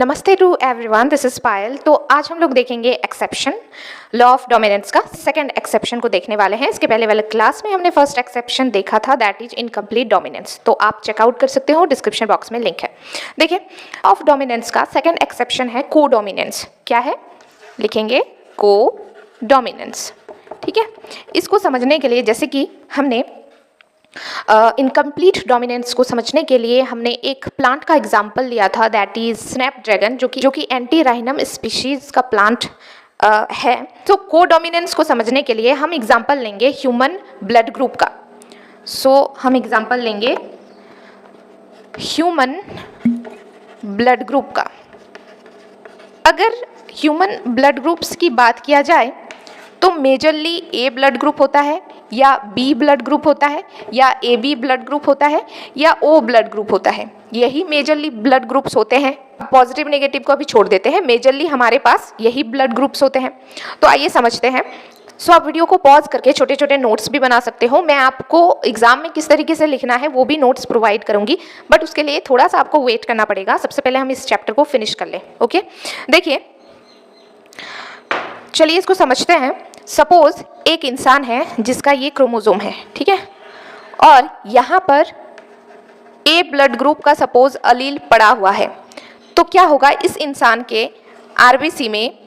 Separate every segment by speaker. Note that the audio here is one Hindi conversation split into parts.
Speaker 1: नमस्ते टू एवरीवन, दिस इज पायल। तो आज हम लोग देखेंगे एक्सेप्शन, लॉ ऑफ डोमिनेंस का सेकंड एक्सेप्शन को देखने वाले हैं। इसके पहले वाले क्लास में हमने फर्स्ट एक्सेप्शन देखा था, दैट इज इनकम्प्लीट डोमिनेंस। तो आप चेकआउट कर सकते हो, डिस्क्रिप्शन बॉक्स में लिंक है। देखिए, ऑफ डोमिनेंस का सेकंड एक्सेप्शन है को डोमिनेंस। क्या है? लिखेंगे को डोमिनेंस। ठीक है, इसको समझने के लिए जैसे कि हमने इनकम्प्लीट डोमिनेंस को समझने के लिए हमने एक प्लांट का एग्जाम्पल लिया था, दैट इज स्नैपड्रैगन, जो कि एंटीराइनम स्पीशीज का प्लांट है। तो को डोमिनेंस को समझने के लिए हम एग्जाम्पल लेंगे ह्यूमन ब्लड ग्रुप का। हम एग्जाम्पल लेंगे ह्यूमन ब्लड ग्रुप का। अगर ह्यूमन ब्लड ग्रुप्स की बात किया जाए तो मेजरली ए ब्लड ग्रुप होता है, या बी ब्लड ग्रुप होता है, या ए बी ब्लड ग्रुप होता है, या ओ ब्लड ग्रुप होता है। यही मेजरली ब्लड ग्रुप्स होते हैं। पॉजिटिव नेगेटिव को भी छोड़ देते हैं, मेजरली हमारे पास यही ब्लड ग्रुप्स होते हैं। तो आइए समझते हैं। आप वीडियो को पॉज करके छोटे छोटे नोट्स भी बना सकते हो। मैं आपको एग्जाम में किस तरीके से लिखना है वो भी नोट्स प्रोवाइड करूंगी, बट उसके लिए थोड़ा सा आपको वेट करना पड़ेगा। सबसे पहले हम इस चैप्टर को फिनिश कर लें। ओके, देखिए, चलिए इसको समझते हैं। सपोज एक इंसान है जिसका ये क्रोमोसोम है, ठीक है, और यहाँ पर ए ब्लड ग्रुप का सपोज अलील पड़ा हुआ है। तो क्या होगा, इस इंसान के आरबीसी में,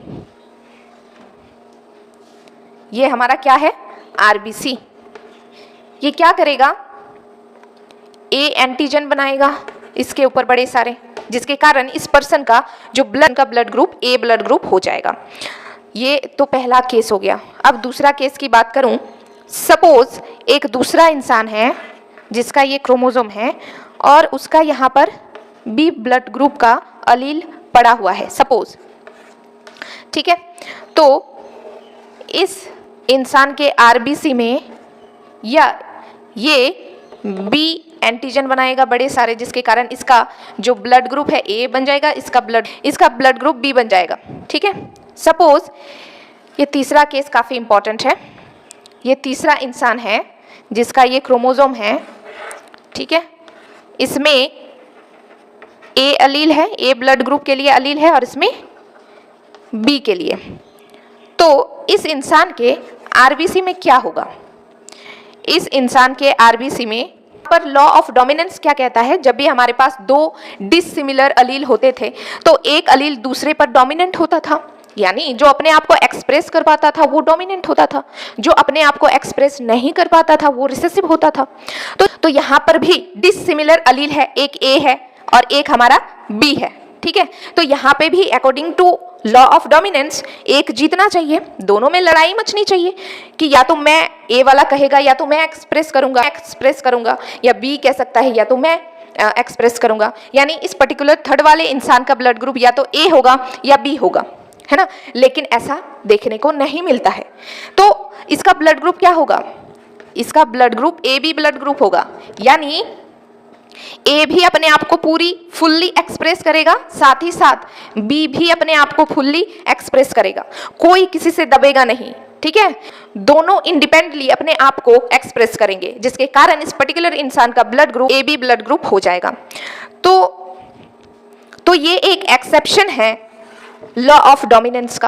Speaker 1: ये हमारा क्या है, आरबीसी, ये क्या करेगा, ए एंटीजन बनाएगा इसके ऊपर बड़े सारे, जिसके कारण इस पर्सन का जो ब्लड ग्रुप ए ब्लड ग्रुप हो जाएगा। ये तो पहला केस हो गया। अब दूसरा केस की बात करूं, सपोज एक दूसरा इंसान है जिसका ये क्रोमोसोम है और उसका यहाँ पर बी ब्लड ग्रुप का अलील पड़ा हुआ है, सपोज, ठीक है। तो इस इंसान के आरबीसी में या ये बी एंटीजन बनाएगा बड़े सारे, जिसके कारण इसका जो ब्लड ग्रुप है ए बन जाएगा, इसका ब्लड ग्रुप बी बन जाएगा, ठीक है। सपोज ये तीसरा केस काफ़ी इंपॉर्टेंट है। ये तीसरा इंसान है जिसका ये क्रोमोसोम है, ठीक है, इसमें ए अलील है, ए ब्लड ग्रुप के लिए अलील है, और इसमें बी के लिए। तो इस इंसान के आरबीसी में क्या होगा, इस इंसान के आरबीसी में पर लॉ ऑफ डोमिनेंस क्या कहता है, जब भी हमारे पास दो डिसिमिलर अलील होते थे तो एक अलील दूसरे पर डोमिनेंट होता था, यानी जो अपने आप को एक्सप्रेस कर पाता था वो डोमिनेंट होता था, जो अपने आप को एक्सप्रेस नहीं कर पाता था वो रिसेसिव होता था। तो यहाँ पर भी डिसिमिलर अलील है, एक ए है और एक हमारा बी है, ठीक है। तो यहाँ पे भी according to law of dominance एक जीतना चाहिए, दोनों में लड़ाई मचनी चाहिए कि या तो मैं ए वाला कहेगा या तो मैं एक्सप्रेस करूंगा, या बी कह सकता है या तो मैं एक्सप्रेस करूंगा। यानी इस पर्टिकुलर थर्ड वाले इंसान का ब्लड ग्रुप या तो ए होगा या बी होगा, है ना, लेकिन ऐसा देखने को नहीं मिलता है। तो इसका ब्लड ग्रुप क्या होगा, इसका blood group A B blood group होगा, यानी ए भी अपने आप को पूरी फुल्ली एक्सप्रेस करेगा, साथ ही साथ बी भी अपने आप को फुल्ली एक्सप्रेस करेगा, कोई किसी से दबेगा नहीं, ठीक है। दोनों इंडिपेंडेंटली अपने आप को एक्सप्रेस करेंगे, जिसके कारण इस पर्टिकुलर इंसान का blood group A B blood group हो जाएगा। तो ये एक एक्सेप्शन है लॉ ऑफ डोमिनेंस का।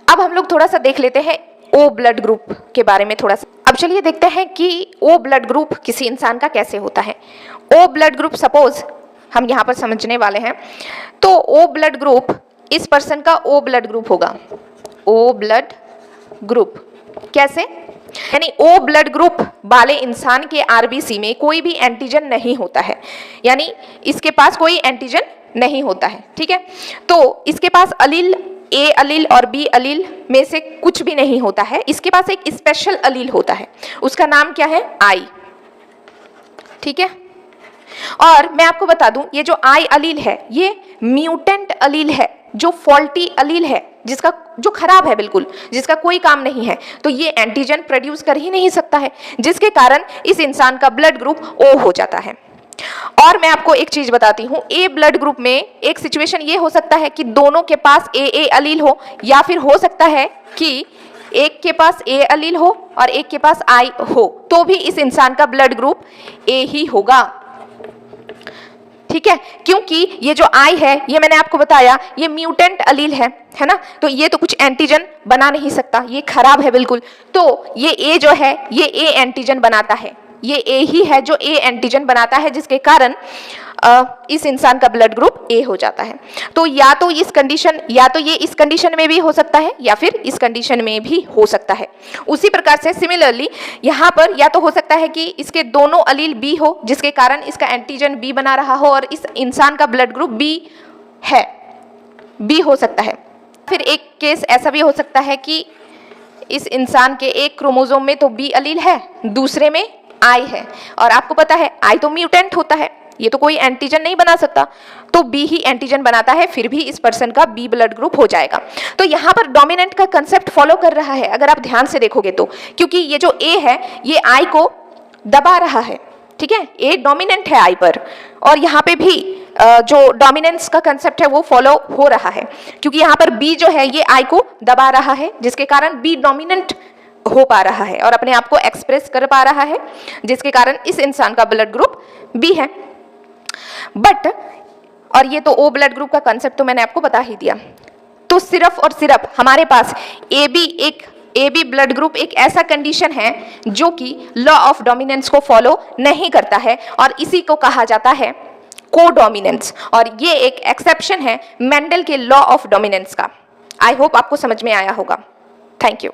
Speaker 1: अब हम लोग थोड़ा सा देख लेते हैं ओ ब्लड ग्रुप के बारे में थोड़ा सा। अब चलिए देखते हैं कि ओ ब्लड ग्रुप किसी इंसान का कैसे होता है। ओ ब्लड ग्रुप सपोज हम यहाँ पर समझने वाले हैं। तो ओ ब्लड ग्रुप, इस पर्सन का ओ ब्लड ग्रुप होगा, ओ ब्लड ग्रुप कैसे, यानी ओ ब्लड ग्रुप वाले इंसान के आरबीसी में कोई भी एंटीजन नहीं होता है, यानी इसके पास कोई एंटीजन नहीं होता है, ठीक है। तो इसके पास अलील ए अलील और बी अलील में से कुछ भी नहीं होता है, इसके पास एक स्पेशल अलील होता है, उसका नाम क्या है, आई, ठीक है। और मैं आपको बता दूं, ये जो आई अलील है ये म्यूटेंट अलील है, जो फॉल्टी अलील है, जिसका जो खराब है बिल्कुल, जिसका कोई काम नहीं है। तो ये एंटीजन प्रोड्यूस कर ही नहीं सकता है, जिसके कारण इस इंसान का ब्लड ग्रुप ओ हो जाता है। और मैं आपको एक चीज बताती हूँ, ए ब्लड ग्रुप में एक सिचुएशन ये हो सकता है कि दोनों के पास ए अलील हो, या फिर हो सकता है कि एक के पास ए अलील हो और एक के पास आई हो, तो भी इस इंसान का ब्लड ग्रुप ए ही होगा। ठीक है, क्योंकि ये जो आई है ये मैंने आपको बताया ये म्यूटेंट अलील है ना, तो ये तो कुछ एंटीजन बना नहीं सकता, ये खराब है बिल्कुल। तो ये ए जो है ये ए एंटीजन बनाता है, ये ए ही है जो ए एंटीजन बनाता है, जिसके कारण इस इंसान का ब्लड ग्रुप ए हो जाता है। तो या तो इस कंडीशन, या तो ये इस कंडीशन में भी हो सकता है या फिर इस कंडीशन में भी हो सकता है। उसी प्रकार से सिमिलरली यहाँ पर या तो हो सकता है कि इसके दोनों अलील बी हो, जिसके कारण इसका एंटीजन बी बना रहा हो और इस इंसान का ब्लड ग्रुप बी है, बी हो सकता है। फिर एक केस ऐसा भी हो सकता है कि इस इंसान के एक क्रोमोसोम में तो बी अलील है, दूसरे में आई है, और आपको पता है आई तो म्यूटेंट होता है, ये तो कोई एंटीजन नहीं बना सकता, तो बी ही एंटीजन बनाता है, फिर भी इस पर्सन का बी ब्लड ग्रुप हो जाएगा। तो यहाँ पर डोमिनेंट का कंसेप्ट फॉलो कर रहा है अगर आप ध्यान से देखोगे तो, क्योंकि ये जो ए है ये आई को दबा रहा है, ठीक है, ए डोमिनेंट है आई पर, और यहाँ पे भी जो डोमिनेंस का कंसेप्ट है वो फॉलो हो रहा है, क्योंकि यहाँ पर बी जो है ये आई को दबा रहा है, जिसके कारण बी डोमिनेंट हो पा रहा है और अपने आप को एक्सप्रेस कर पा रहा है, जिसके कारण इस इंसान का ब्लड ग्रुप बी है। बट और ये तो ओ ब्लड ग्रुप का कंसेप्ट तो मैंने आपको बता ही दिया। तो सिर्फ और सिर्फ हमारे पास ए बी ब्लड ग्रुप एक ऐसा कंडीशन है जो कि लॉ ऑफ डोमिनेंस को फॉलो नहीं करता है, और इसी को कहा जाता है कोडोमिनेंस, और ये एक एक्सेप्शन है मेंडल के लॉ ऑफ डोमिनेंस का। आई होप आपको समझ में आया होगा। Thank you.